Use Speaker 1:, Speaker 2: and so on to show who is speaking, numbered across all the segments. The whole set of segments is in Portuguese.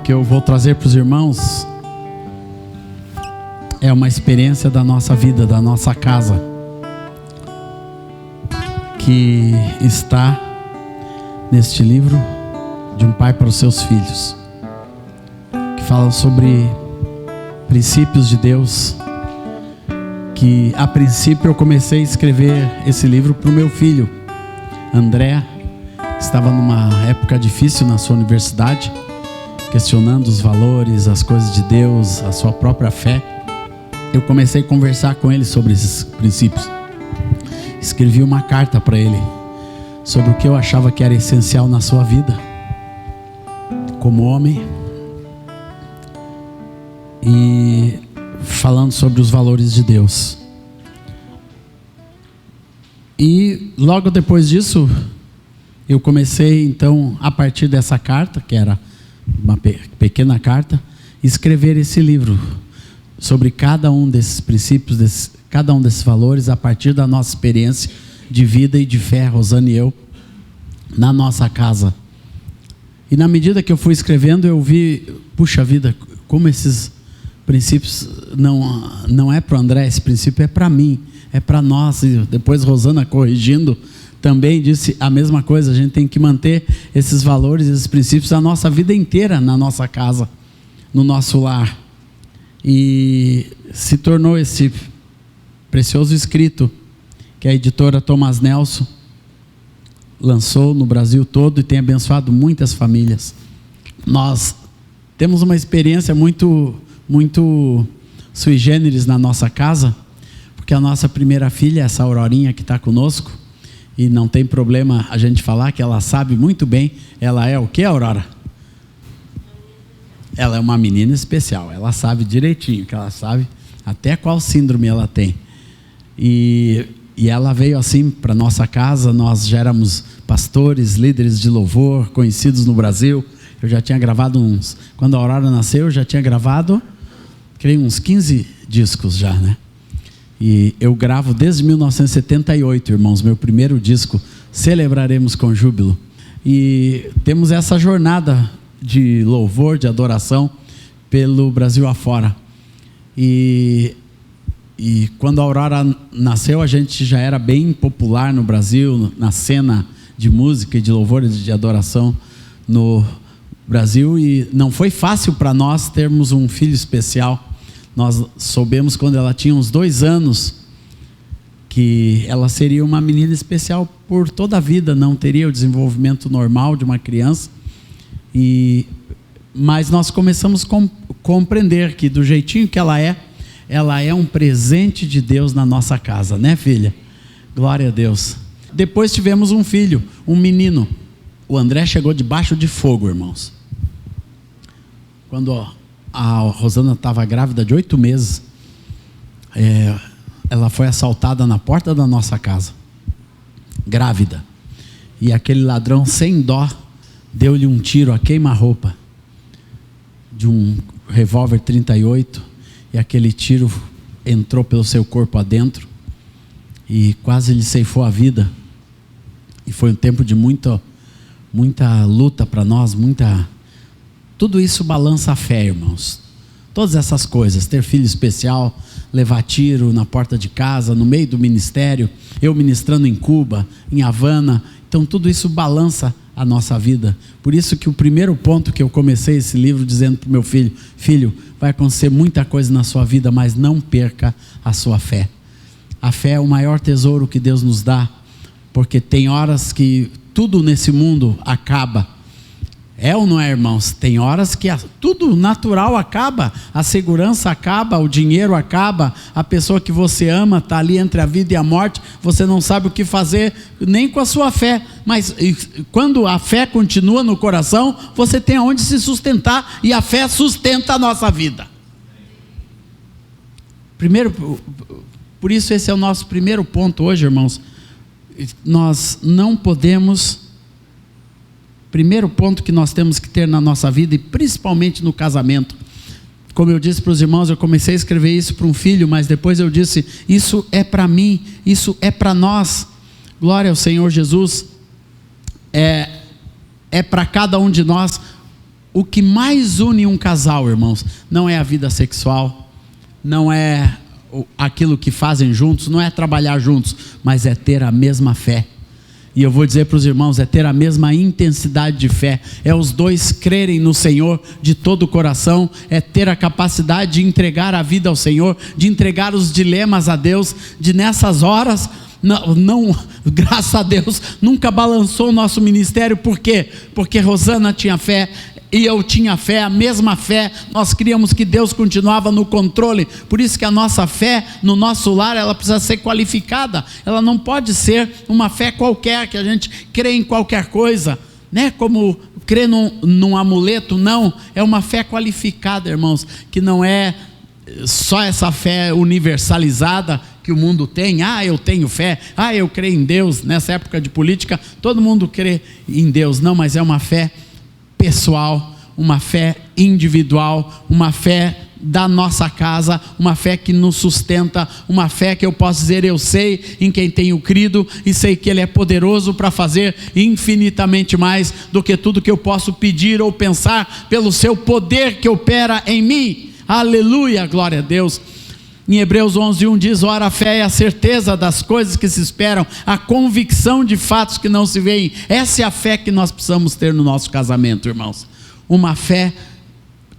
Speaker 1: que eu vou trazer para os irmãos é uma experiência da nossa vida, da nossa casa, que está neste livro de um pai para os seus filhos, que fala sobre princípios de Deus, que a princípio eu comecei a escrever esse livro para o meu filho André, que estava numa época difícil na sua universidade, questionando os valores, as coisas de Deus, a sua própria fé. Eu comecei a conversar com ele sobre esses princípios. Escrevi uma carta para ele sobre o que eu achava que era essencial na sua vida como homem, e falando sobre os valores de Deus. E logo depois disso, eu comecei então, a partir dessa carta, que era uma pequena carta, escrever esse livro sobre cada um desses princípios, cada um desses valores, a partir da nossa experiência de vida e de fé, Rosana e eu, na nossa casa. E na medida que eu fui escrevendo, eu vi, puxa vida, como esses princípios não é para o André, esse princípio é para mim, é para nós. E depois Rosana, corrigindo, também disse a mesma coisa. A gente tem que manter esses valores, esses princípios a nossa vida inteira, na nossa casa, no nosso lar. E se tornou esse precioso escrito que a editora Thomas Nelson lançou no Brasil todo e tem abençoado muitas famílias. Nós temos uma experiência muito sui generis na nossa casa, porque a nossa primeira filha, essa Aurorinha que está conosco, e não tem problema a gente falar que ela sabe muito bem, ela é o que, Aurora? Ela é uma menina especial, ela sabe direitinho, que ela sabe até qual síndrome ela tem. E ela veio assim para nossa casa. Nós já éramos pastores, líderes de louvor, conhecidos no Brasil. Eu já tinha gravado quando a Aurora nasceu, eu já tinha gravado, creio, uns 15 discos já, né? E eu gravo desde 1978, irmãos, meu primeiro disco, Celebraremos com Júbilo. E temos essa jornada de louvor, de adoração pelo Brasil afora. E quando a Aurora nasceu, a gente já era bem popular no Brasil, na cena de música e de louvor e de adoração no Brasil, e não foi fácil para nós termos um filho especial. Nós soubemos quando ela tinha uns 2 anos que ela seria uma menina especial por toda a vida, não teria o desenvolvimento normal de uma criança. Mas nós começamos a compreender que do jeitinho que ela é um presente de Deus na nossa casa, né, filha? Glória a Deus. Depois tivemos um filho, um menino. O André chegou debaixo de fogo, irmãos. Quando a Rosana estava grávida de 8 meses, ela foi assaltada na porta da nossa casa, grávida. E aquele ladrão, sem dó, deu-lhe um tiro a queima-roupa de um revólver 38, e aquele tiro entrou pelo seu corpo adentro e quase lhe ceifou a vida. E foi um tempo de muita luta para nós, tudo isso balança a fé, irmãos. Todas essas coisas, ter filho especial, levar tiro na porta de casa, no meio do ministério, eu ministrando em Cuba, em Havana, então tudo isso balança a nossa vida. Por isso que o primeiro ponto que eu comecei esse livro dizendo para o meu filho: filho, vai acontecer muita coisa na sua vida, mas não perca a sua fé. A fé é o maior tesouro que Deus nos dá, porque tem horas que tudo nesse mundo acaba. É ou não é, irmãos? Tem horas que tudo natural acaba, a segurança acaba, o dinheiro acaba, a pessoa que você ama está ali entre a vida e a morte, você não sabe o que fazer, nem com a sua fé. Mas quando a fé continua no coração, você tem aonde se sustentar, e a fé sustenta a nossa vida. Por isso esse é o nosso primeiro ponto hoje, irmãos. Nós não podemos... Primeiro ponto que nós temos que ter na nossa vida, e principalmente no casamento. Como eu disse para os irmãos, eu comecei a escrever isso para um filho, mas depois eu disse, isso é para mim, isso é para nós. Glória ao Senhor Jesus. É para cada um de nós. o que mais une um casal, irmãos, não é a vida sexual, não é aquilo que fazem juntos, não é trabalhar juntos, mas é ter a mesma fé. E eu vou dizer para os irmãos, é ter a mesma intensidade de fé, é os dois crerem no Senhor de todo o coração, é ter a capacidade de entregar a vida ao Senhor, de entregar os dilemas a Deus, de nessas horas, não, graças a Deus, nunca balançou o nosso ministério. Por quê? Porque Rosana tinha fé, e eu tinha fé, a mesma fé, nós críamos que Deus continuava no controle. Por isso que a nossa fé no nosso lar, ela precisa ser qualificada, ela não pode ser uma fé qualquer, que a gente crê em qualquer coisa, né? Como crê num amuleto. Não, é uma fé qualificada, irmãos, que não é só essa fé universalizada que o mundo tem. Eu tenho fé, eu creio em Deus. Nessa época de política, todo mundo crê em Deus. Não, mas é uma fé pessoal, uma fé individual, uma fé da nossa casa, uma fé que nos sustenta, uma fé que eu posso dizer, eu sei em quem tenho crido, e sei que Ele é poderoso para fazer infinitamente mais do que tudo que eu posso pedir ou pensar, pelo seu poder que opera em mim. Aleluia, glória a Deus. Em Hebreus 11:1 diz: ora, a fé é a certeza das coisas que se esperam, a convicção de fatos que não se veem. Essa é a fé que nós precisamos ter no nosso casamento, irmãos. Uma fé,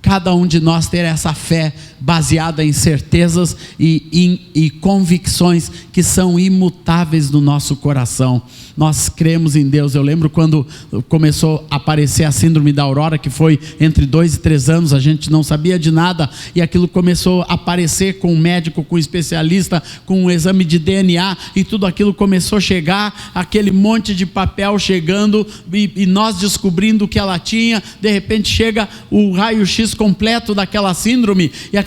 Speaker 1: cada um de nós ter essa fé baseada em certezas e convicções que são imutáveis no nosso coração. Nós cremos em Deus. Eu lembro quando começou a aparecer a síndrome da Aurora, que foi entre 2 e 3 anos, a gente não sabia de nada, e aquilo começou a aparecer com um médico, com um especialista, com um exame de DNA, e tudo aquilo começou a chegar, aquele monte de papel chegando, e nós descobrindo o que ela tinha. De repente chega o raio-x completo daquela síndrome, e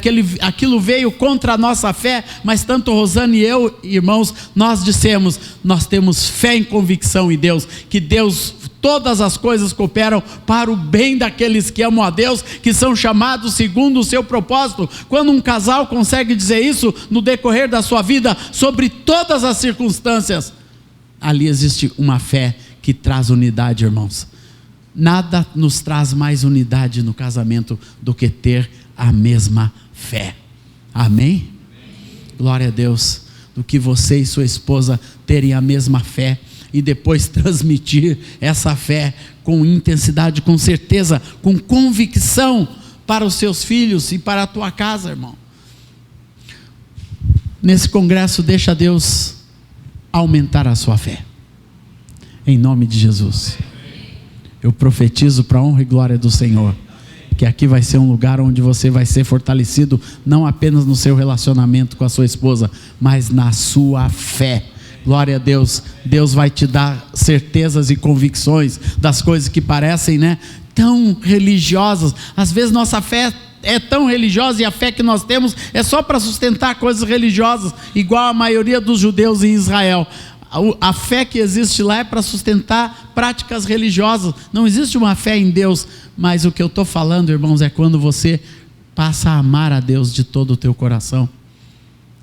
Speaker 1: aquilo veio contra a nossa fé, mas tanto Rosana e eu, irmãos, nós dissemos, nós temos fé em convicção em Deus, que Deus, todas as coisas cooperam para o bem daqueles que amam a Deus, que são chamados segundo o seu propósito. Quando um casal consegue dizer isso no decorrer da sua vida, sobre todas as circunstâncias, ali existe uma fé que traz unidade, irmãos. Nada nos traz mais unidade no casamento do que ter a mesma fé. Amém? Glória a Deus. Do que você e sua esposa terem a mesma fé, e depois transmitir essa fé com intensidade, com certeza, com convicção para os seus filhos e para a tua casa, irmão. Nesse congresso, deixa Deus aumentar a sua fé, em nome de Jesus. Eu profetizo para a honra e glória do Senhor, que aqui vai ser um lugar onde você vai ser fortalecido, não apenas no seu relacionamento com a sua esposa, mas na sua fé. Glória a Deus. Deus vai te dar certezas e convicções das coisas que parecem, tão religiosas. Às vezes nossa fé é tão religiosa, e a fé que nós temos é só para sustentar coisas religiosas, igual a maioria dos judeus em Israel. A fé que existe lá é para sustentar práticas religiosas. Não existe uma fé em Deus. Mas o que eu estou falando, irmãos, é quando você passa a amar a Deus de todo o teu coração,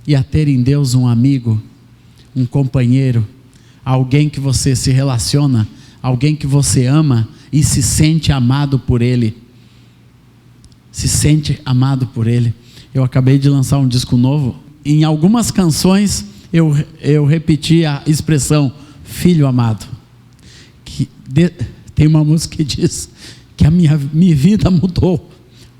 Speaker 1: e a ter em Deus um amigo, um companheiro, alguém que você se relaciona, alguém que você ama e se sente amado por Ele. Se sente amado por Ele. Eu acabei de lançar um disco novo. Em algumas canções eu repeti a expressão filho amado. Tem uma música que diz que a minha vida mudou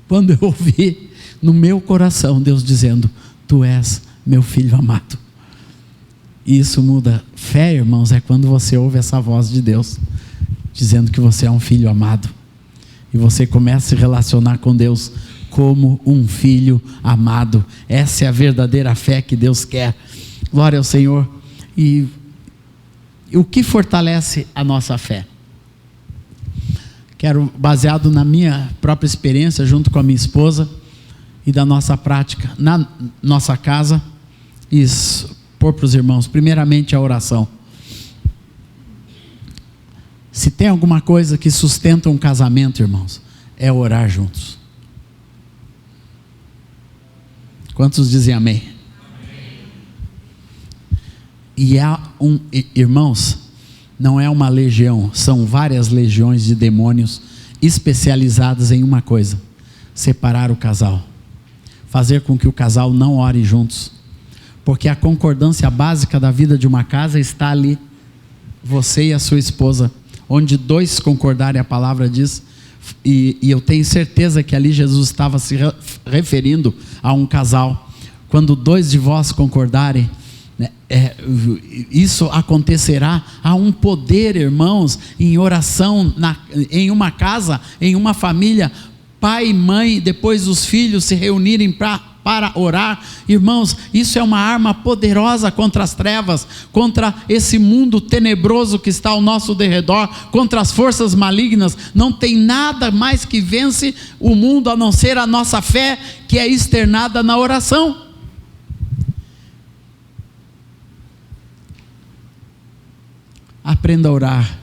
Speaker 1: quando eu ouvi no meu coração Deus dizendo: tu és meu filho amado. E isso muda. Fé, irmãos, é quando você ouve essa voz de Deus dizendo que você é um filho amado, e você começa a se relacionar com Deus como um filho amado. Essa é a verdadeira fé que Deus quer. Glória ao Senhor. E o que fortalece a nossa fé? Quero, baseado na minha própria experiência junto com a minha esposa e da nossa prática na nossa casa, pôr para os irmãos, primeiramente a oração. Se tem alguma coisa que sustenta um casamento, irmãos, é orar juntos. Quantos dizem amém? E irmãos, não é uma legião, são várias legiões de demônios especializadas em uma coisa: separar o casal, fazer com que o casal não ore juntos, porque a concordância básica da vida de uma casa está ali, você e a sua esposa, onde dois concordarem, a palavra diz, e eu tenho certeza que ali Jesus estava se referindo a um casal. Quando dois de vós concordarem, né, isso acontecerá. Há um poder, irmãos, em oração, em uma casa, em uma família, pai e mãe, depois os filhos se reunirem para orar. Irmãos, isso é uma arma poderosa contra as trevas, contra esse mundo tenebroso que está ao nosso derredor, contra as forças malignas. Não tem nada mais que vence o mundo a não ser a nossa fé, que é externada na oração. Aprenda a orar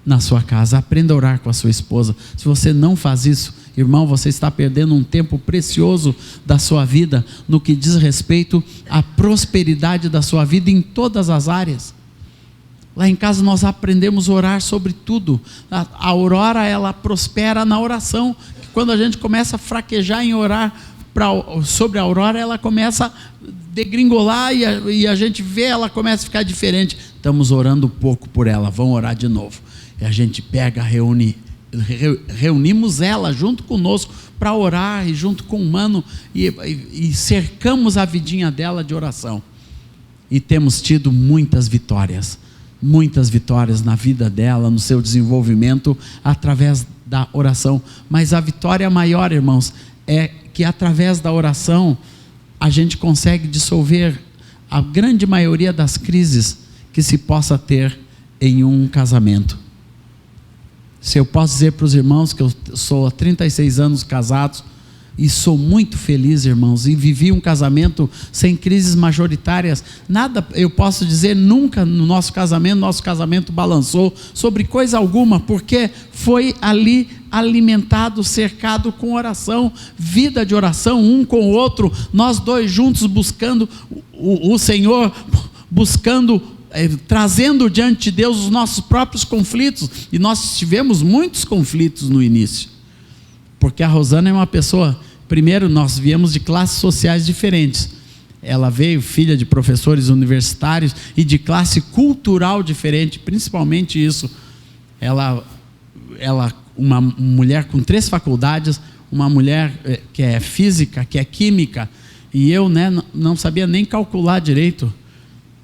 Speaker 1: na sua casa, aprenda a orar com a sua esposa. Se você não faz isso, irmão, você está perdendo um tempo precioso da sua vida, no que diz respeito à prosperidade da sua vida em todas as áreas. Lá em casa nós aprendemos a orar sobre tudo. A Aurora, ela prospera na oração. Quando a gente começa a fraquejar em orar sobre a Aurora, ela começa a degringolar e a gente vê, ela começa a ficar diferente. Estamos orando pouco por ela, vamos orar de novo. E a gente pega, reunimos ela junto conosco para orar, e junto com o Mano, e cercamos a vidinha dela de oração. E temos tido muitas vitórias na vida dela, no seu desenvolvimento, através da oração. Mas a vitória maior, irmãos, é que através da oração a gente consegue dissolver a grande maioria das crises que se possa ter em um casamento. Se eu posso dizer para os irmãos que eu sou há 36 anos casados e sou muito feliz, irmãos, e vivi um casamento sem crises majoritárias. Nada, eu posso dizer, nunca no nosso casamento balançou sobre coisa alguma, porque foi ali alimentado, cercado com oração, vida de oração, um com o outro, nós dois juntos buscando o Senhor, trazendo diante de Deus os nossos próprios conflitos. E nós tivemos muitos conflitos no início, porque a Rosana é uma pessoa, primeiro, nós viemos de classes sociais diferentes. Ela veio filha de professores universitários e de classe cultural diferente, principalmente isso. Ela uma mulher com 3 faculdades, uma mulher que é física, que é química, e eu, não sabia nem calcular direito.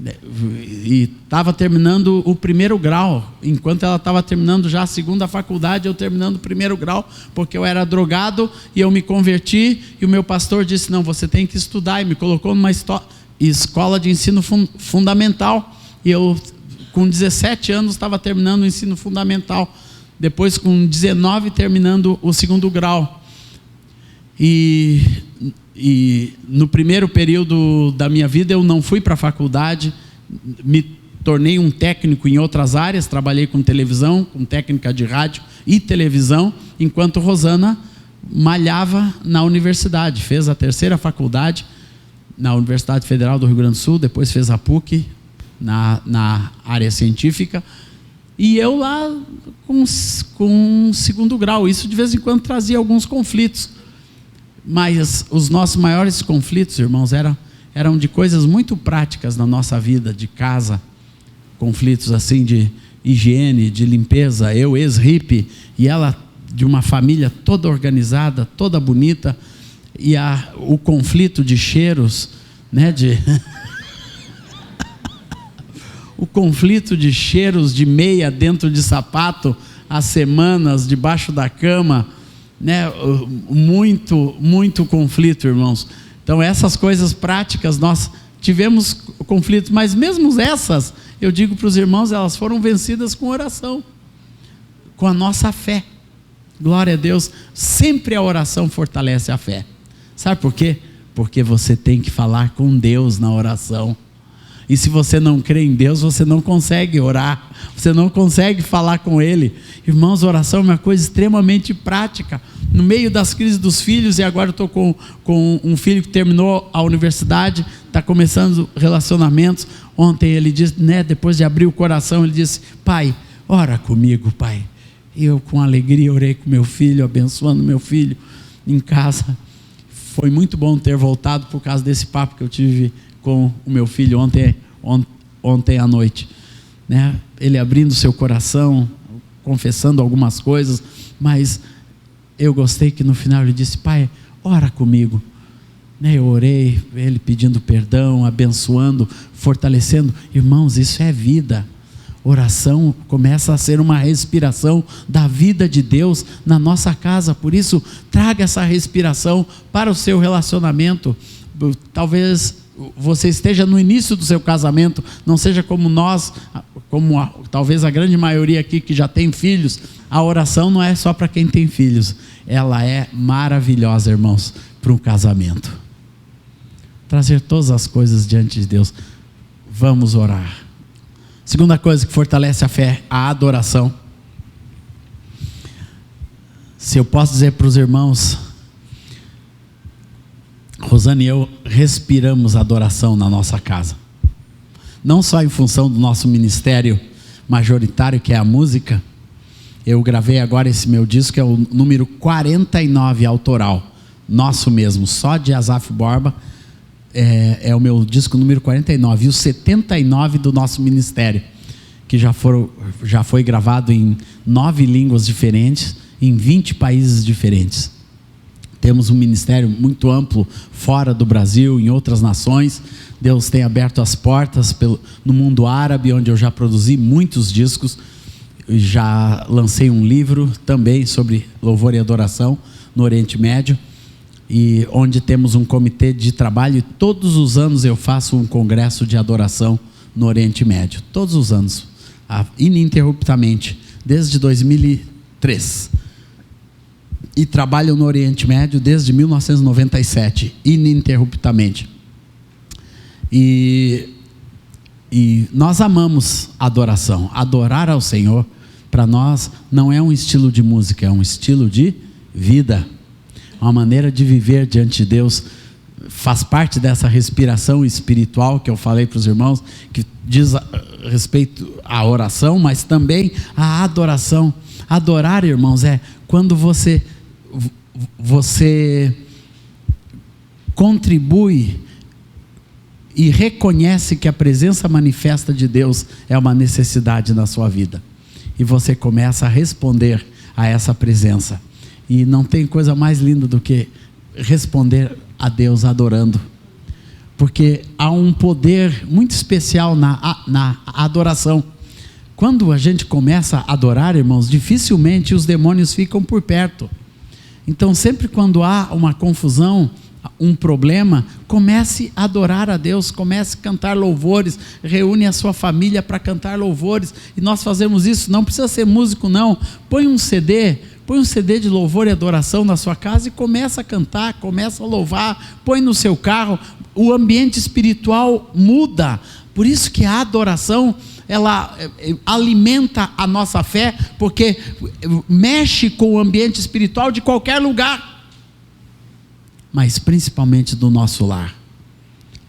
Speaker 1: E estava terminando o 1º grau, enquanto ela estava terminando já a 2ª faculdade, eu terminando o 1º grau, porque eu era drogado e eu me converti, e o meu pastor disse: não, você tem que estudar, e me colocou numa escola de ensino fundamental, e eu com 17 anos estava terminando o ensino fundamental, depois com 19 terminando o 2º grau, e no primeiro período da minha vida eu não fui para a faculdade, me tornei um técnico em outras áreas, trabalhei com televisão, com técnica de rádio e televisão, enquanto Rosana malhava na universidade, fez a 3ª faculdade na Universidade Federal do Rio Grande do Sul, depois fez a PUC na área científica, e eu lá com 2º grau. Isso de vez em quando trazia alguns conflitos, mas os nossos maiores conflitos, irmãos, eram de coisas muito práticas na nossa vida, de casa, conflitos assim de higiene, de limpeza. Eu, ex-hippie, e ela de uma família toda organizada, toda bonita, e o conflito de cheiros, o conflito de cheiros de meia dentro de sapato, há semanas, debaixo da cama, muito conflito, irmãos. Então essas coisas práticas nós tivemos conflitos, mas mesmo essas, eu digo para os irmãos, elas foram vencidas com oração, com a nossa fé. Glória a Deus. Sempre a oração fortalece a fé. Sabe por quê? Porque você tem que falar com Deus na oração. E se você não crê em Deus, você não consegue orar, você não consegue falar com Ele. Irmãos, oração é uma coisa extremamente prática. No meio das crises dos filhos, e agora eu estou com um filho que terminou a universidade, está começando relacionamentos. Ontem ele disse, depois de abrir o coração, ele disse: pai, ora comigo, pai. E eu, com alegria, orei com meu filho, abençoando meu filho em casa. Foi muito bom ter voltado por causa desse papo que eu tive com o meu filho ontem à noite, né? Ele abrindo seu coração, confessando algumas coisas, mas eu gostei que no final ele disse: pai, ora comigo. Eu orei, ele pedindo perdão, abençoando, fortalecendo. Irmãos, isso é vida. Oração começa a ser uma respiração da vida de Deus na nossa casa. Por isso, traga essa respiração para o seu relacionamento. Talvez você esteja no início do seu casamento, não seja como nós, talvez a grande maioria aqui que já tem filhos. A oração não é só para quem tem filhos, ela é maravilhosa, irmãos, para um casamento. Trazer todas as coisas diante de Deus. Vamos orar. Segunda coisa que fortalece a fé, a adoração. Se eu posso dizer para os irmãos, Rosane e eu respiramos adoração na nossa casa. Não só em função do nosso ministério majoritário, que é a música. Eu gravei agora esse meu disco, que é o número 49 autoral, nosso mesmo, só de Asaf Borba. É o meu disco número 49, e o 79 do nosso ministério, que já foi gravado em 9 línguas diferentes, em 20 países diferentes. Temos um ministério muito amplo fora do Brasil, em outras nações. Deus tem aberto as portas no mundo árabe, onde eu já produzi muitos discos. Já lancei um livro também sobre louvor e adoração no Oriente Médio, e onde temos um comitê de trabalho, e todos os anos eu faço um congresso de adoração no Oriente Médio, todos os anos, ininterruptamente, desde 2003, e trabalho no Oriente Médio desde 1997, ininterruptamente, e nós amamos adoração. Adorar ao Senhor, para nós, não é um estilo de música, é um estilo de vida, uma maneira de viver diante de Deus. Faz parte dessa respiração espiritual que eu falei para os irmãos, que diz a respeito à oração, mas também à adoração. Adorar, irmãos, é quando você contribui e reconhece que a presença manifesta de Deus é uma necessidade na sua vida, e você começa a responder a essa presença. E não tem coisa mais linda do que responder a Deus adorando, porque há um poder muito especial na adoração. Quando a gente começa a adorar, irmãos, dificilmente os demônios ficam por perto. Então, sempre quando há uma confusão, um problema, comece a adorar a Deus, comece a cantar louvores, reúne a sua família para cantar louvores. E nós fazemos isso, não precisa ser músico não, põe um CD de louvor e adoração na sua casa e começa a cantar, começa a louvar, põe no seu carro, o ambiente espiritual muda. Por isso que a adoração, ela alimenta a nossa fé, porque mexe com o ambiente espiritual de qualquer lugar, mas principalmente do nosso lar.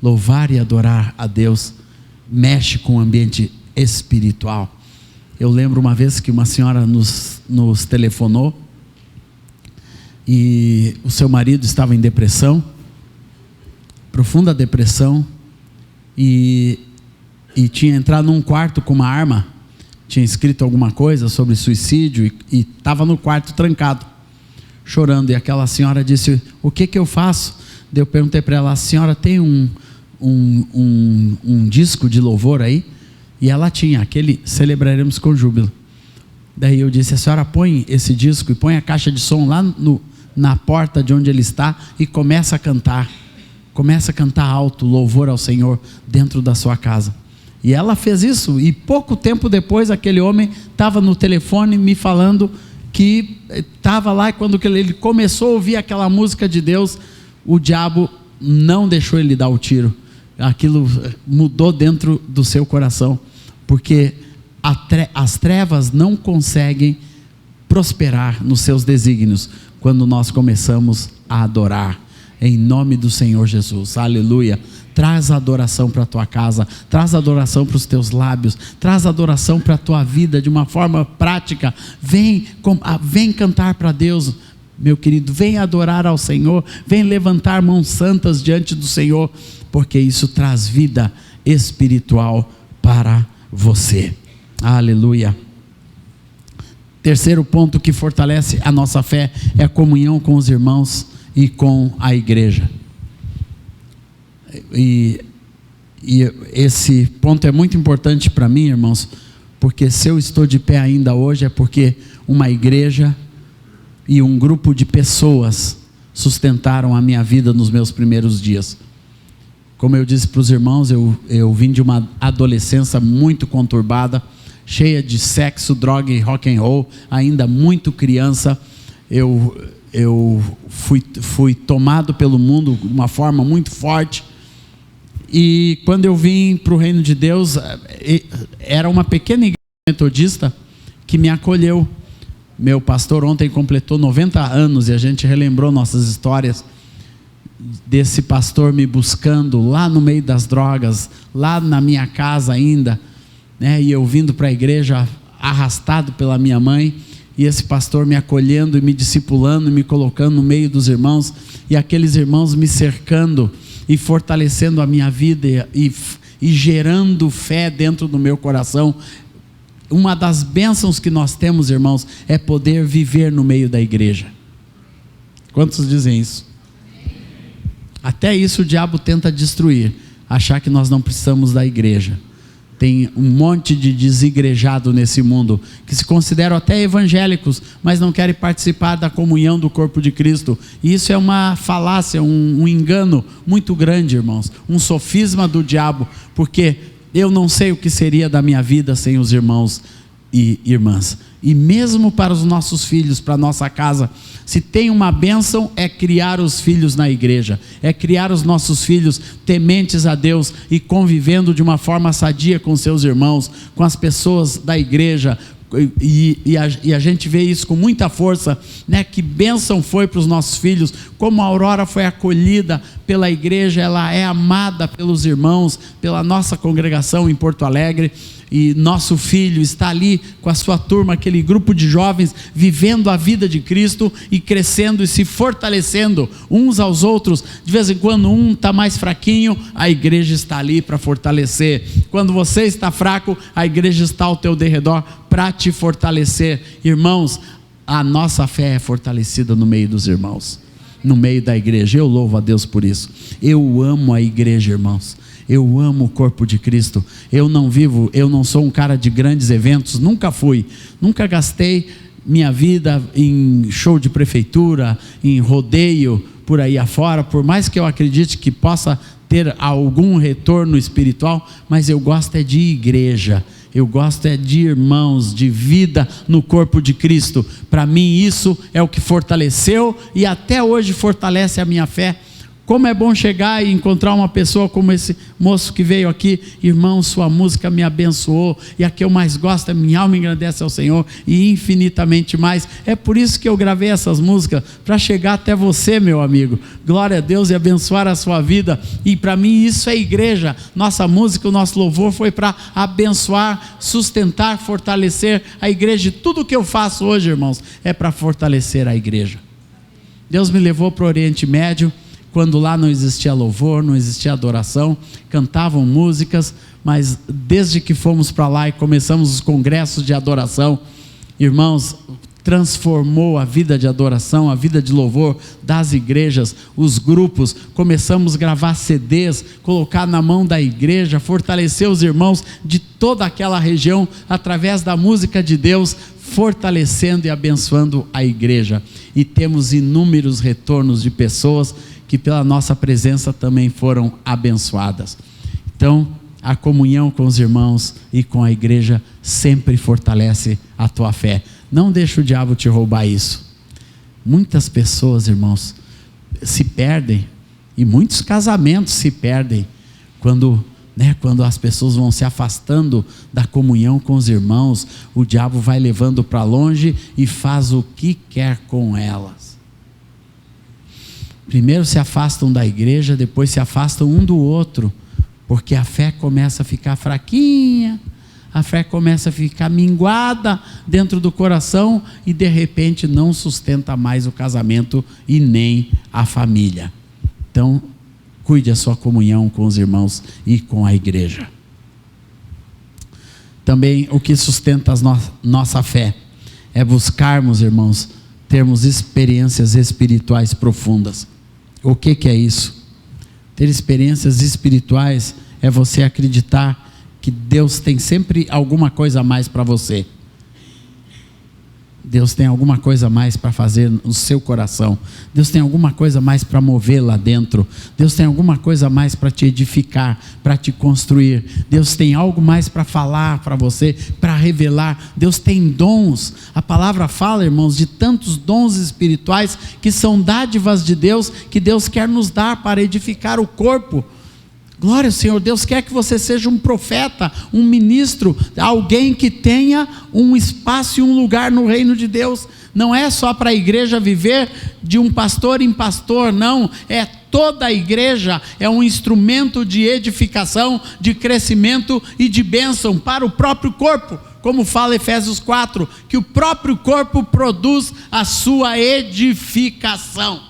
Speaker 1: Louvar e adorar a Deus mexe com o ambiente espiritual. Eu lembro uma vez que uma senhora nos telefonou, e o seu marido estava em depressão, profunda depressão, e tinha entrado num quarto com uma arma, tinha escrito alguma coisa sobre suicídio, e estava no quarto trancado, chorando. E aquela senhora disse: o que eu faço? Eu perguntei para ela: a senhora tem um disco de louvor aí? E ela tinha aquele Celebraremos com Júbilo. Daí eu disse: a senhora põe esse disco e põe a caixa de som lá na porta de onde ele está, e começa a cantar alto louvor ao Senhor dentro da sua casa. E ela fez isso, e pouco tempo depois aquele homem estava no telefone me falando que estava lá, e quando ele começou a ouvir aquela música de Deus, o diabo não deixou ele dar o tiro. Aquilo mudou dentro do seu coração, porque as trevas não conseguem prosperar nos seus desígnios quando nós começamos a adorar. em nome do Senhor Jesus. Aleluia. Traz a adoração para a tua casa, traz a adoração para os teus lábios, traz a adoração para a tua vida de uma forma prática. Vem cantar para Deus, meu querido, vem adorar ao Senhor, vem levantar mãos santas diante do Senhor, porque isso traz vida espiritual para você. Aleluia. Terceiro ponto que fortalece a nossa fé é a comunhão com os irmãos e com a igreja. E esse ponto é muito importante para mim, irmãos, porque se eu estou de pé ainda hoje é porque uma igreja e um grupo de pessoas sustentaram a minha vida nos meus primeiros dias. Como eu disse para os irmãos, eu vim de uma adolescência muito conturbada, cheia de sexo, droga e rock and roll, ainda muito criança. Eu fui tomado pelo mundo de uma forma muito forte. E quando eu vim para o reino de Deus, era uma pequena igreja metodista que me acolheu. Meu pastor ontem completou 90 anos e a gente relembrou nossas histórias desse pastor me buscando lá no meio das drogas, lá na minha casa ainda, né? E eu vindo para a igreja arrastado pela minha mãe, e esse pastor me acolhendo e me discipulando, me colocando no meio dos irmãos, e aqueles irmãos me cercando e fortalecendo a minha vida e gerando fé dentro do meu coração. Uma das bênçãos que nós temos, irmãos, é poder viver no meio da igreja. Quantos dizem isso? Até isso o diabo tenta destruir, achar que nós não precisamos da igreja. Tem um monte de desigrejado nesse mundo, que se consideram até evangélicos, mas não querem participar da comunhão do corpo de Cristo. E isso é uma falácia, um engano muito grande, irmãos. Um sofisma do diabo, porque eu não sei o que seria da minha vida sem os irmãos e irmãs. E mesmo para os nossos filhos, para a nossa casa, se tem uma bênção, é criar os filhos na igreja, é criar os nossos filhos tementes a Deus e convivendo de uma forma sadia com seus irmãos, com as pessoas da igreja. E a gente vê isso com muita força, né? Que bênção foi para os nossos filhos, como a Aurora foi acolhida pela igreja, ela é amada pelos irmãos, pela nossa congregação em Porto Alegre. E nosso filho está ali com a sua turma, aquele grupo de jovens, vivendo a vida de Cristo e crescendo e se fortalecendo uns aos outros. De vez em quando um está mais fraquinho, a igreja está ali para fortalecer. Quando você está fraco, a igreja está ao teu derredor para te fortalecer. Irmãos, a nossa fé é fortalecida no meio dos irmãos, no meio da igreja. Eu louvo a Deus por isso. Eu amo a igreja, irmãos. Eu amo o corpo de Cristo. Eu não sou um cara de grandes eventos, nunca fui, nunca gastei minha vida em show de prefeitura, em rodeio por aí afora, por mais que eu acredite que possa ter algum retorno espiritual, mas eu gosto é de igreja, eu gosto é de irmãos, de vida no corpo de Cristo. Para mim isso é o que fortaleceu e até hoje fortalece a minha fé. Como é bom chegar e encontrar uma pessoa como esse moço que veio aqui. Irmão, sua música me abençoou, e a que eu mais gosto é Minha Alma Engrandece ao Senhor, e infinitamente mais. É por isso que eu gravei essas músicas, para chegar até você, meu amigo. Glória a Deus, e abençoar a sua vida. E para mim isso é igreja. Nossa música, o nosso louvor foi para abençoar, sustentar, fortalecer a igreja. E tudo que eu faço hoje, irmãos, é para fortalecer a igreja. Deus me levou para o Oriente Médio, quando lá não existia louvor, não existia adoração, cantavam músicas, mas desde que fomos para lá e começamos os congressos de adoração, irmãos, transformou a vida de adoração, a vida de louvor das igrejas, os grupos. Começamos a gravar CDs, colocar na mão da igreja, fortalecer os irmãos de toda aquela região através da música de Deus, fortalecendo e abençoando a igreja. E temos inúmeros retornos de pessoas que pela nossa presença também foram abençoadas. Então, a comunhão com os irmãos e com a igreja sempre fortalece a tua fé. Não deixa o diabo te roubar isso. Muitas pessoas, irmãos, se perdem, e muitos casamentos se perdem, quando as pessoas vão se afastando da comunhão com os irmãos, o diabo vai levando para longe e faz o que quer com elas. Primeiro se afastam da igreja, depois se afastam um do outro, porque a fé começa a ficar fraquinha, a fé começa a ficar minguada dentro do coração e de repente não sustenta mais o casamento e nem a família. Então, cuide a sua comunhão com os irmãos e com a igreja. Também o que sustenta a nossa fé é buscarmos, irmãos, termos experiências espirituais profundas. O que é isso? Ter experiências espirituais é você acreditar que Deus tem sempre alguma coisa a mais para você. Deus tem alguma coisa a mais para fazer no seu coração. Deus tem alguma coisa a mais para mover lá dentro. Deus tem alguma coisa a mais para te edificar, para te construir. Deus tem algo mais para falar para você, para revelar. Deus tem dons. A palavra fala, irmãos, de tantos dons espirituais que são dádivas de Deus, que Deus quer nos dar para edificar o corpo. Glória ao Senhor. Deus quer que você seja um profeta, um ministro, alguém que tenha um espaço e um lugar no reino de Deus. Não é só para a igreja viver de um pastor em pastor, não. É toda a igreja, é um instrumento de edificação, de crescimento e de bênção para o próprio corpo. Como fala Efésios 4, que o próprio corpo produz a sua edificação.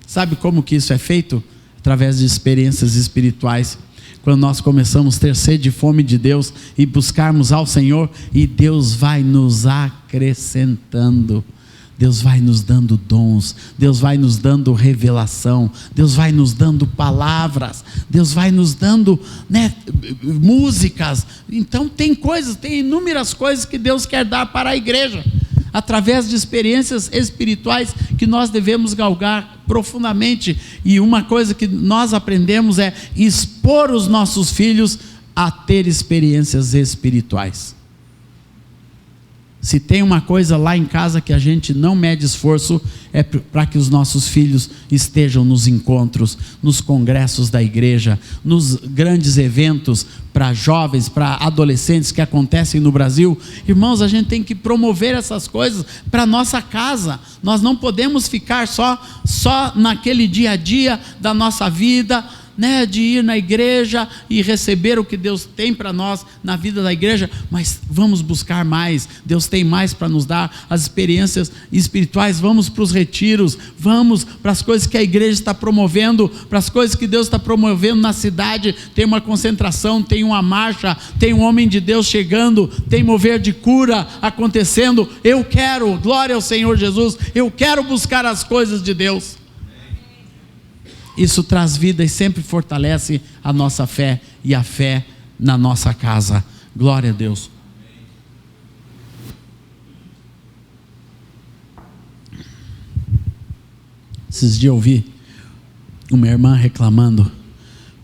Speaker 1: Sabe como que isso é feito? Através de experiências espirituais. Quando nós começamos a ter sede e fome de Deus e buscarmos ao Senhor, e Deus vai nos acrescentando, Deus vai nos dando dons, Deus vai nos dando revelação, Deus vai nos dando palavras, Deus vai nos dando, músicas. Então tem inúmeras coisas que Deus quer dar para a igreja, através de experiências espirituais que nós devemos galgar profundamente. E uma coisa que nós aprendemos é expor os nossos filhos a ter experiências espirituais. Se tem uma coisa lá em casa que a gente não mede esforço, é para que os nossos filhos estejam nos encontros, nos congressos da igreja, nos grandes eventos para jovens, para adolescentes que acontecem no Brasil. Irmãos, a gente tem que promover essas coisas para a nossa casa. Nós não podemos ficar só naquele dia a dia da nossa vida, de ir na igreja e receber o que Deus tem para nós na vida da igreja, mas vamos buscar mais. Deus tem mais para nos dar, as experiências espirituais. Vamos para os retiros, vamos para as coisas que a igreja está promovendo, para as coisas que Deus está promovendo na cidade. Tem uma concentração, tem uma marcha, tem um homem de Deus chegando, tem mover de cura acontecendo. Eu quero, glória ao Senhor Jesus, eu quero buscar as coisas de Deus. Isso traz vida e sempre fortalece a nossa fé e a fé na nossa casa. Glória a Deus. Esses dias eu ouvi uma irmã reclamando: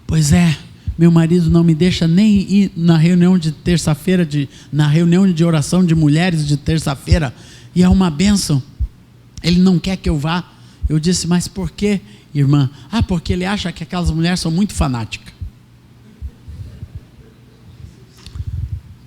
Speaker 1: pois é, meu marido não me deixa nem ir na reunião de terça-feira, na reunião de oração de mulheres de terça-feira, e é uma bênção, ele não quer que eu vá. Eu disse: mas por quê, irmã? Porque ele acha que aquelas mulheres são muito fanáticas.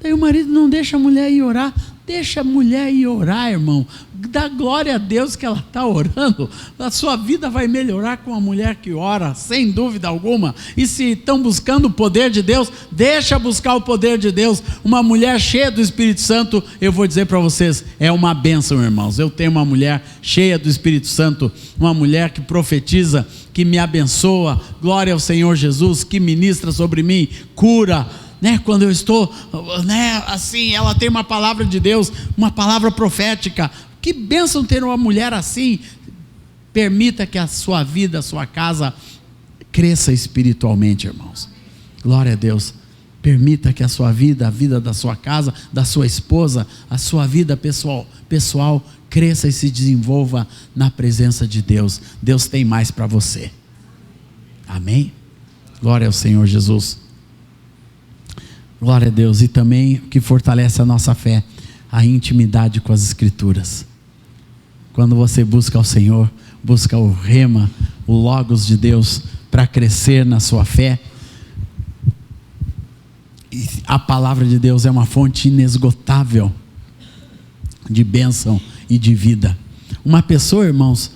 Speaker 1: Daí o marido não deixa a mulher ir orar. Deixa a mulher ir orar, irmão. Dá glória a Deus que ela está orando. A sua vida vai melhorar com uma mulher que ora, sem dúvida alguma. E se estão buscando o poder de Deus, deixa buscar o poder de Deus. Uma mulher cheia do Espírito Santo, eu vou dizer para vocês, é uma bênção, irmãos. Eu tenho uma mulher cheia do Espírito Santo, uma mulher que profetiza, que me abençoa, glória ao Senhor Jesus, que ministra sobre mim, cura. Quando eu estou, assim, ela tem uma palavra de Deus, uma palavra profética. Que bênção ter uma mulher assim. Permita que a sua vida, a sua casa cresça espiritualmente, irmãos. Glória a Deus. Permita que a sua vida, a vida da sua casa, da sua esposa, a sua vida pessoal cresça e se desenvolva na presença de Deus. Deus tem mais para você. Amém? Glória ao Senhor Jesus. Glória a Deus. E também o que fortalece a nossa fé, a intimidade com as Escrituras. Quando você busca o Senhor, busca o rema, o logos de Deus, para crescer na sua fé, e a palavra de Deus é uma fonte inesgotável de bênção e de vida. Uma pessoa, irmãos,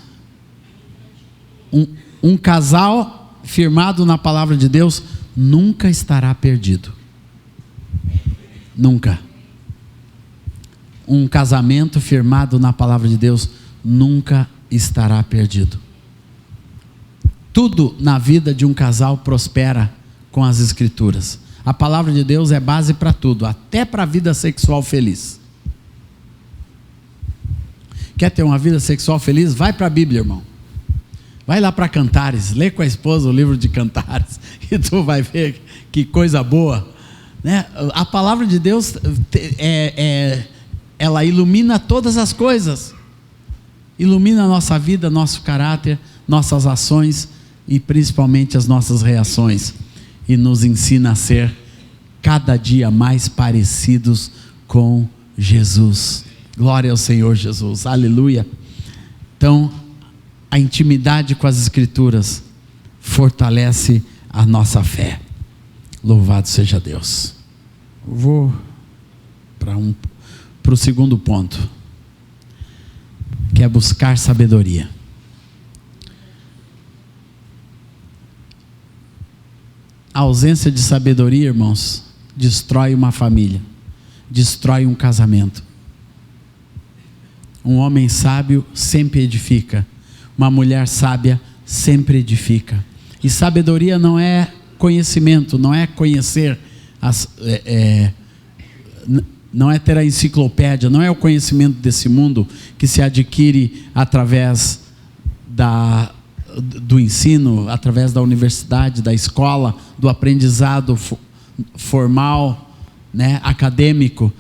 Speaker 1: Um casal firmado na palavra de Deus nunca estará perdido. Nunca. Um casamento firmado na palavra de Deus nunca estará perdido. Tudo na vida de um casal prospera com as Escrituras. A palavra de Deus é base para tudo, até para a vida sexual feliz. Quer ter uma vida sexual feliz? Vai para a Bíblia, irmão. Vai lá para Cantares, lê com a esposa o livro de Cantares, e tu vai ver que coisa boa, né? A palavra de Deus, ela ilumina todas as coisas, ilumina a nossa vida, nosso caráter, nossas ações e principalmente as nossas reações, e nos ensina a ser cada dia mais parecidos com Jesus. Glória ao Senhor Jesus, aleluia. Então, a intimidade com as Escrituras fortalece a nossa fé. Louvado seja Deus. Vou para o segundo ponto, que é buscar sabedoria. A ausência de sabedoria, irmãos, destrói uma família, destrói um casamento. Um homem sábio sempre edifica. Uma mulher sábia sempre edifica. E sabedoria não é conhecimento, não é conhecer, não é ter a enciclopédia, não é o conhecimento desse mundo que se adquire através do ensino, através da universidade, da escola, do aprendizado formal, né, acadêmico.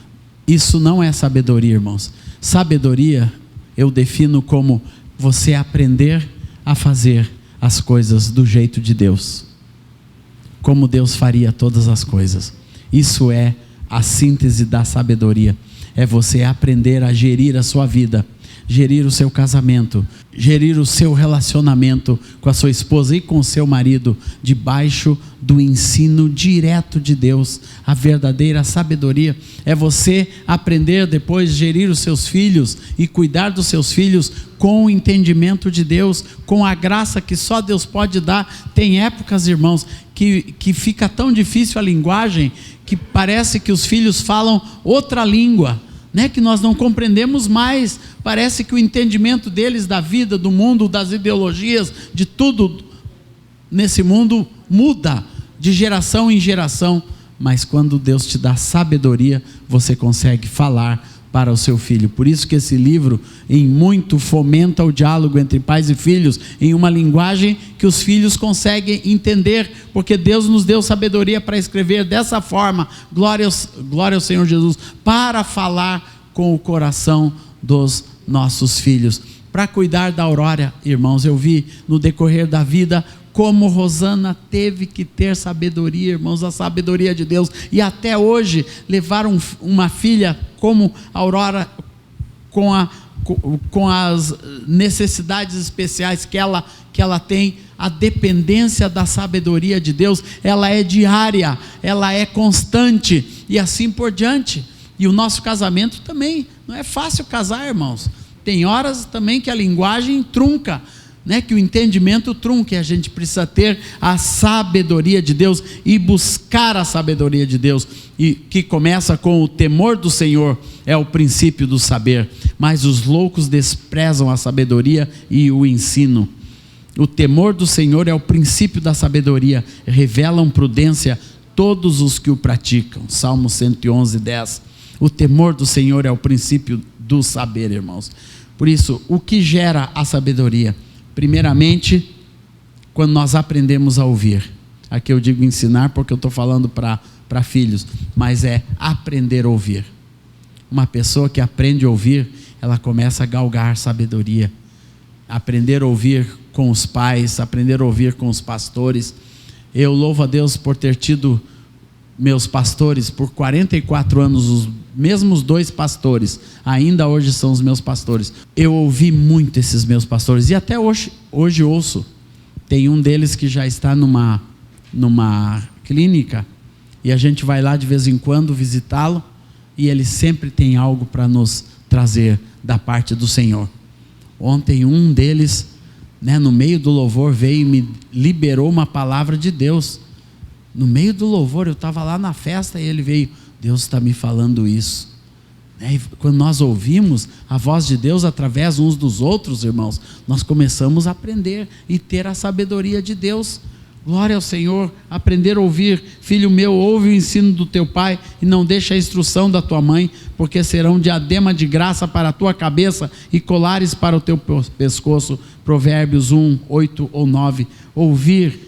Speaker 1: Isso não é sabedoria, irmãos. Sabedoria eu defino como você aprender a fazer as coisas do jeito de Deus, como Deus faria todas as coisas. Isso é a síntese da sabedoria. É você aprender a gerir a sua vida, gerir o seu casamento, gerir o seu relacionamento com a sua esposa e com o seu marido, debaixo do ensino direto de Deus. A verdadeira sabedoria é você aprender depois a gerir os seus filhos e cuidar dos seus filhos com o entendimento de Deus, com a graça que só Deus pode dar. Tem épocas, irmãos, que fica tão difícil a linguagem, que parece que os filhos falam outra língua, né, que nós não compreendemos mais. Parece que o entendimento deles da vida, do mundo, das ideologias, de tudo nesse mundo muda de geração em geração. Mas quando Deus te dá sabedoria, você consegue falar para o seu filho. Por isso que esse livro em muito fomenta o diálogo entre pais e filhos, em uma linguagem que os filhos conseguem entender, porque Deus nos deu sabedoria para escrever dessa forma. Glória ao Senhor Jesus, para falar com o coração dos nossos filhos. Para cuidar da Aurora, irmãos, eu vi no decorrer da vida como Rosana teve que ter sabedoria, irmãos, a sabedoria de Deus, e até hoje levar uma filha como Aurora, com as necessidades especiais que ela tem, a dependência da sabedoria de Deus, ela é diária, ela é constante, e assim por diante. E o nosso casamento também, não é fácil casar, irmãos. Tem horas também que a linguagem trunca, né, que o entendimento trunca, e a gente precisa ter a sabedoria de Deus e buscar a sabedoria de Deus, e que começa com o temor do Senhor, é o princípio do saber. Mas os loucos desprezam a sabedoria e o ensino. O temor do Senhor é o princípio da sabedoria, revelam prudência todos os que o praticam. Salmo 111, 10. O temor do Senhor é o princípio do saber, irmãos. Por isso, o que gera a sabedoria? Primeiramente, quando nós aprendemos a ouvir. Aqui eu digo ensinar porque eu estou falando para filhos, mas é aprender a ouvir. Uma pessoa que aprende a ouvir, ela começa a galgar sabedoria. Aprender a ouvir com os pais, aprender a ouvir com os pastores. Eu louvo a Deus por ter tido meus pastores por 44 anos, os mesmos 2 pastores, ainda hoje são os meus pastores. Eu ouvi muito esses meus pastores, e até hoje ouço. Tem um deles que já está numa clínica, e a gente vai lá de vez em quando visitá-lo, e ele sempre tem algo para nos trazer da parte do Senhor. Ontem um deles, né? No meio do louvor veio e me liberou uma palavra de Deus. No meio do louvor, eu estava lá na festa e ele veio, Deus está me falando isso. E quando nós ouvimos a voz de Deus através uns dos outros, irmãos, nós começamos a aprender e ter a sabedoria de Deus. Glória ao Senhor. Aprender a ouvir. Filho meu, ouve o ensino do teu pai e não deixe a instrução da tua mãe, porque serão diadema de graça para a tua cabeça e colares para o teu pescoço. Provérbios 1, 8 ou 9. Ouvir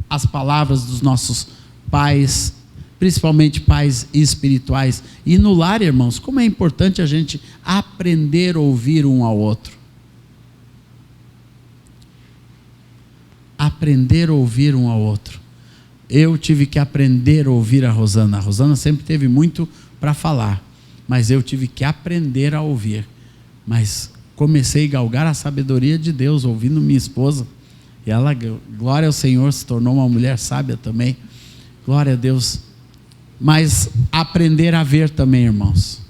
Speaker 1: as palavras dos nossos pais, principalmente pais espirituais. E no lar, irmãos, como é importante a gente aprender a ouvir um ao outro. Aprender a ouvir um ao outro. Eu tive que aprender a ouvir a Rosana. A Rosana sempre teve muito para falar, mas eu tive que aprender a ouvir. Mas comecei a galgar a sabedoria de Deus, ouvindo minha esposa. E ela, glória ao Senhor, se tornou uma mulher sábia também. Glória a Deus. Mas aprender a ver também, irmãos.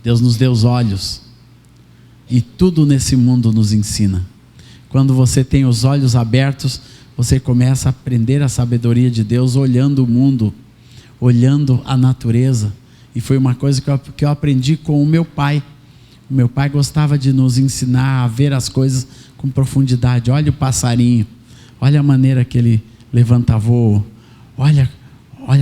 Speaker 1: Deus nos deu os olhos. E tudo nesse mundo nos ensina. Quando você tem os olhos abertos, você começa a aprender a sabedoria de Deus, olhando o mundo, olhando a natureza. E foi uma coisa que eu aprendi com o meu pai. O meu pai gostava de nos ensinar a ver as coisas com profundidade. Olha o passarinho, olha a maneira que ele levanta voo, olha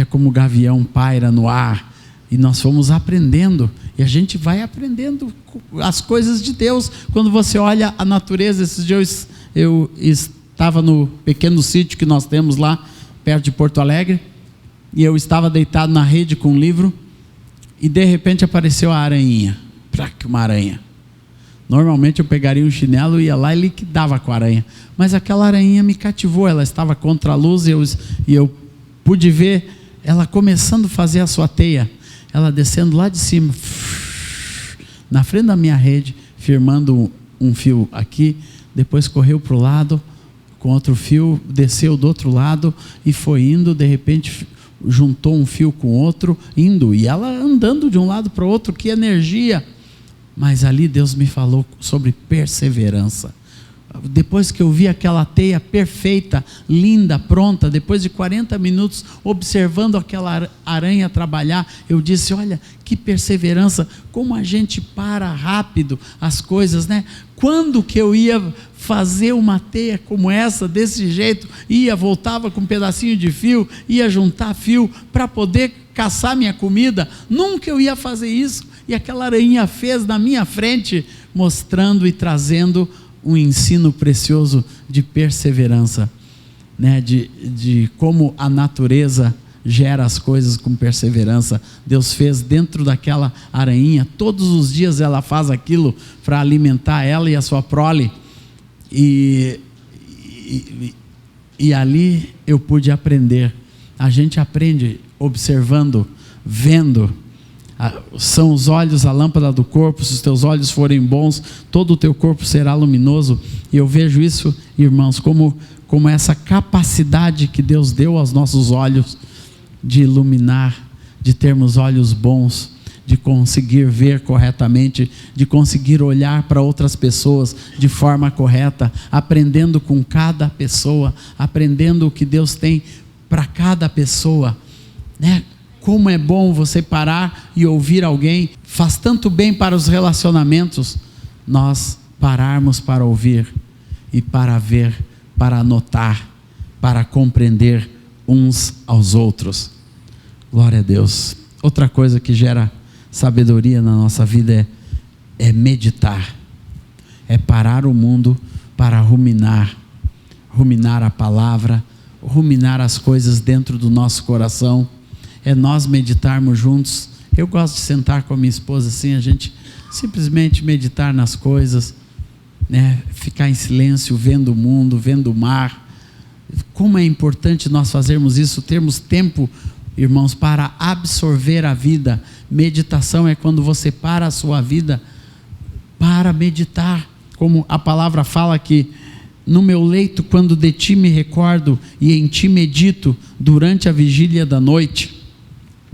Speaker 1: como o gavião paira no ar. E nós fomos aprendendo, e a gente vai aprendendo as coisas de Deus. Quando você olha a natureza, esses dias eu estava no pequeno sítio que nós temos lá, perto de Porto Alegre, e eu estava deitado na rede com um livro, e de repente apareceu a aranhinha. Uma aranha. Normalmente eu pegaria um chinelo, ia lá e liquidava com a aranha. Mas aquela aranhinha me cativou, ela estava contra a luz e eu pude ver ela começando a fazer a sua teia. Ela descendo lá de cima, na frente da minha rede, firmando um fio aqui, depois correu para o lado, com outro fio, desceu do outro lado e foi indo, de repente juntou um fio com outro, indo, e ela andando de um lado para o outro, que energia! Mas ali Deus me falou sobre perseverança. Depois que eu vi aquela teia perfeita, linda, pronta, depois de 40 minutos observando aquela aranha trabalhar, eu disse, olha, que perseverança, como a gente para rápido as coisas, né? Quando que eu ia fazer uma teia como essa, desse jeito, voltava com um pedacinho de fio, ia juntar fio para poder caçar minha comida, nunca eu ia fazer isso. E aquela aranha fez na minha frente, mostrando e trazendo um ensino precioso de perseverança, né? de como a natureza gera as coisas com perseverança. Deus fez dentro daquela aranha, todos os dias ela faz aquilo para alimentar ela e a sua prole, e ali eu pude aprender. A gente aprende observando, vendo. São os olhos a lâmpada do corpo. Se os teus olhos forem bons, todo o teu corpo será luminoso. E eu vejo isso, irmãos, como essa capacidade que Deus deu aos nossos olhos de iluminar, de termos olhos bons, de conseguir ver corretamente, de conseguir olhar para outras pessoas de forma correta, aprendendo com cada pessoa, aprendendo o que Deus tem para cada pessoa, né? Como é bom você parar e ouvir alguém. Faz tanto bem para os relacionamentos nós pararmos para ouvir e para ver, para anotar, para compreender uns aos outros. Glória a Deus. Outra coisa que gera sabedoria na nossa vida é meditar, é parar o mundo para ruminar a palavra, ruminar as coisas dentro do nosso coração. É nós meditarmos juntos. Eu gosto de sentar com a minha esposa assim, a gente simplesmente meditar nas coisas, né? Ficar em silêncio, vendo o mundo, vendo o mar. Como é importante nós fazermos isso, termos tempo, irmãos, para absorver a vida. Meditação é quando você para a sua vida para meditar, como a palavra fala que no meu leito, quando de ti me recordo e em ti medito durante a vigília da noite.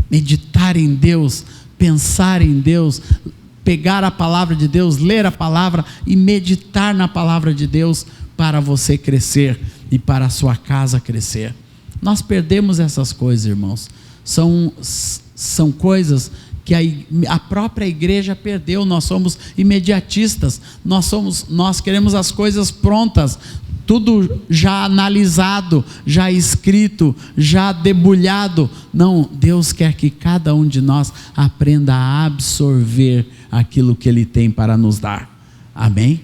Speaker 1: Meditar em Deus, pensar em Deus, pegar a palavra de Deus, ler a palavra e meditar na palavra de Deus para você crescer e para a sua casa crescer. Nós perdemos essas coisas, irmãos. São coisas que a própria igreja perdeu. Nós somos imediatistas, nós queremos as coisas prontas, tudo já analisado, já escrito, já debulhado. Não, Deus quer que cada um de nós aprenda a absorver aquilo que Ele tem para nos dar. Amém?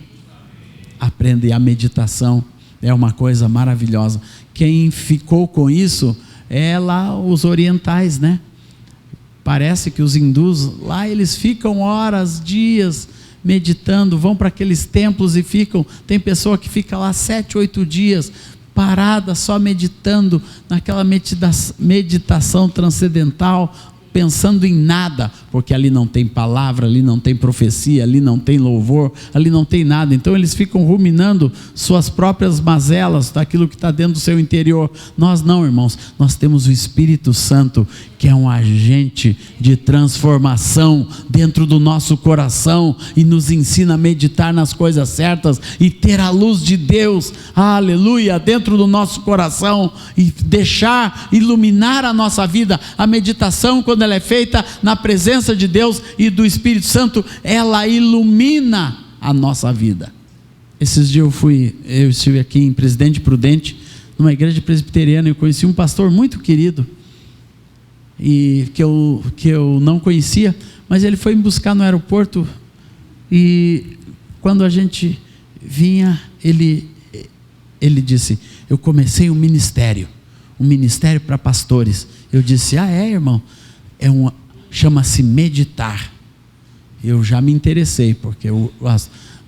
Speaker 1: Aprenda, e a meditação é uma coisa maravilhosa. Quem ficou com isso é lá os orientais, né? Parece que os hindus lá, eles ficam horas, dias meditando, vão para aqueles templos e ficam, tem pessoa que fica lá 7, 8 dias, parada, só meditando, naquela meditação transcendental, pensando em nada, porque ali não tem palavra, ali não tem profecia, ali não tem louvor, ali não tem nada. Então eles ficam ruminando suas próprias mazelas, daquilo que está dentro do seu interior. Nós não, irmãos, nós temos o Espírito Santo, que é um agente de transformação dentro do nosso coração, e nos ensina a meditar nas coisas certas, e ter a luz de Deus, aleluia, dentro do nosso coração, e deixar iluminar a nossa vida. A meditação, quando ela é feita na presença de Deus e do Espírito Santo, ela ilumina a nossa vida. Esses dias eu estive aqui em Presidente Prudente, numa igreja presbiteriana, eu conheci um pastor muito querido, e que eu não conhecia, mas ele foi me buscar no aeroporto, e quando a gente vinha, ele disse: eu comecei um ministério para pastores. Eu disse: ah, é, irmão? Chama-se meditar. Eu já me interessei, porque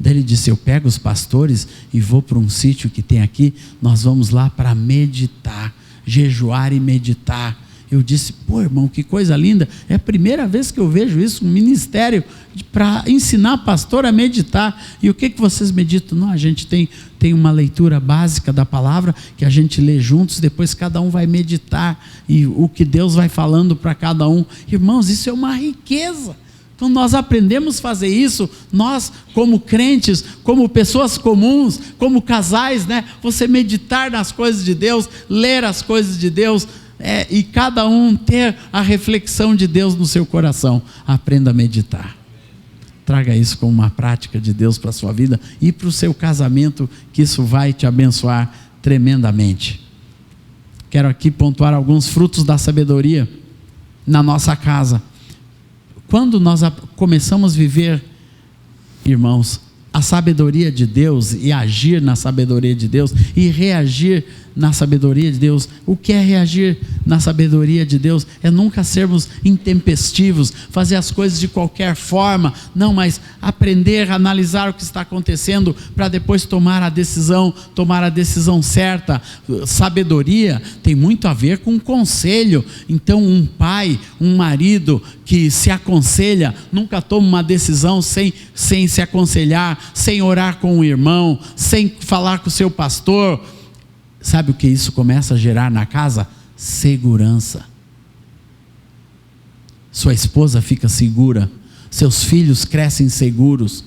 Speaker 1: ele disse: eu pego os pastores e vou para um sítio que tem aqui, nós vamos lá para meditar, jejuar e meditar. Eu disse: pô, irmão, que coisa linda, é a primeira vez que eu vejo isso, um ministério para ensinar pastor a meditar. E o que vocês meditam? Não, a gente tem uma leitura básica da palavra, que a gente lê juntos, depois cada um vai meditar, e o que Deus vai falando para cada um. Irmãos, isso é uma riqueza. Então nós aprendemos a fazer isso, nós como crentes, como pessoas comuns, como casais, né? Você meditar nas coisas de Deus, ler as coisas de Deus, e cada um ter a reflexão de Deus no seu coração. Aprenda a meditar. Traga isso como uma prática de Deus para a sua vida e para o seu casamento, que isso vai te abençoar tremendamente. Quero aqui pontuar alguns frutos da sabedoria na nossa casa. Quando nós começamos a viver, irmãos, a sabedoria de Deus, e agir na sabedoria de Deus, e reagir na sabedoria de Deus. O que é reagir na sabedoria de Deus? É nunca sermos intempestivos, fazer as coisas de qualquer forma, não, mas aprender a analisar o que está acontecendo, para depois tomar a decisão certa. Sabedoria tem muito a ver com conselho. Então um pai, um marido que se aconselha, nunca toma uma decisão sem se aconselhar, sem orar com o irmão, sem falar com o seu pastor. Sabe o que isso começa a gerar na casa? Segurança. Sua esposa fica segura, seus filhos crescem seguros,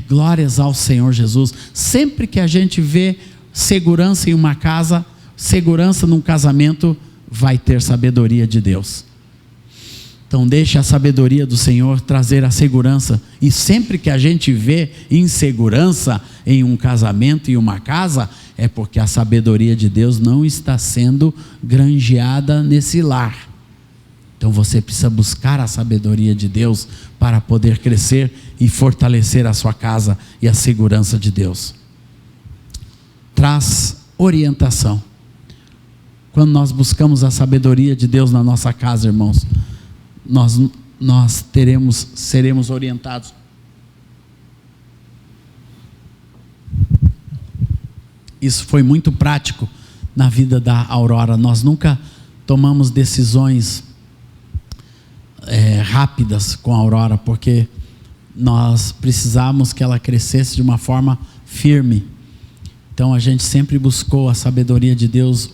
Speaker 1: glórias ao Senhor Jesus. Sempre que a gente vê segurança em uma casa, segurança num casamento, vai ter sabedoria de Deus. Então deixe a sabedoria do Senhor trazer a segurança. E sempre que a gente vê insegurança em um casamento, em uma casa, é porque a sabedoria de Deus não está sendo granjeada nesse lar. Então você precisa buscar a sabedoria de Deus para poder crescer e fortalecer a sua casa e a segurança de Deus. Traz orientação. Quando nós buscamos a sabedoria de Deus na nossa casa, irmãos, nós seremos orientados. Isso foi muito prático na vida da Aurora. Nós nunca tomamos decisões rápidas com a Aurora, porque nós precisávamos que ela crescesse de uma forma firme. Então a gente sempre buscou a sabedoria de Deus,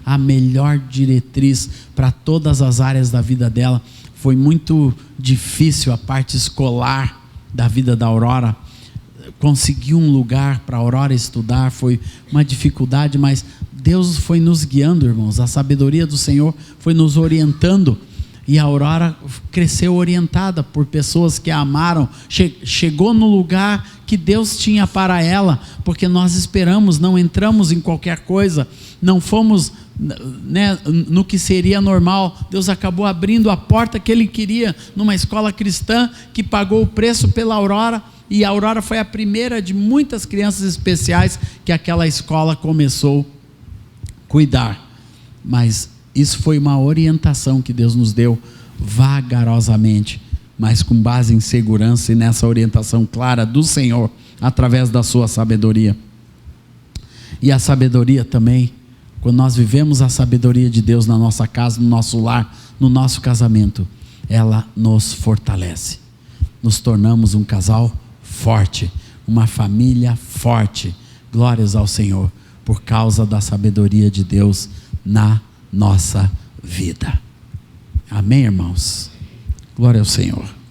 Speaker 1: a melhor diretriz para todas as áreas da vida dela. foi muito difícil a parte escolar da vida da Aurora. Conseguir um lugar para a Aurora estudar foi uma dificuldade, mas Deus foi nos guiando, irmãos. A sabedoria do Senhor foi nos orientando. E a Aurora cresceu orientada por pessoas que a amaram. Chegou no lugar que Deus tinha para ela, porque nós esperamos, não entramos em qualquer coisa, não fomos, né, no que seria normal. Deus acabou abrindo a porta que Ele queria, numa escola cristã que pagou o preço pela Aurora. E a Aurora foi a primeira de muitas crianças especiais que aquela escola começou a cuidar. Mas isso foi uma orientação que Deus nos deu vagarosamente, mas com base em segurança e nessa orientação clara do Senhor, através da sua sabedoria. E a sabedoria também, quando nós vivemos a sabedoria de Deus na nossa casa, no nosso lar, no nosso casamento, ela nos fortalece. Nos tornamos um casal forte, uma família forte. Glórias ao Senhor, por causa da sabedoria de Deus na nossa vida. Amém, irmãos? Glória ao Senhor.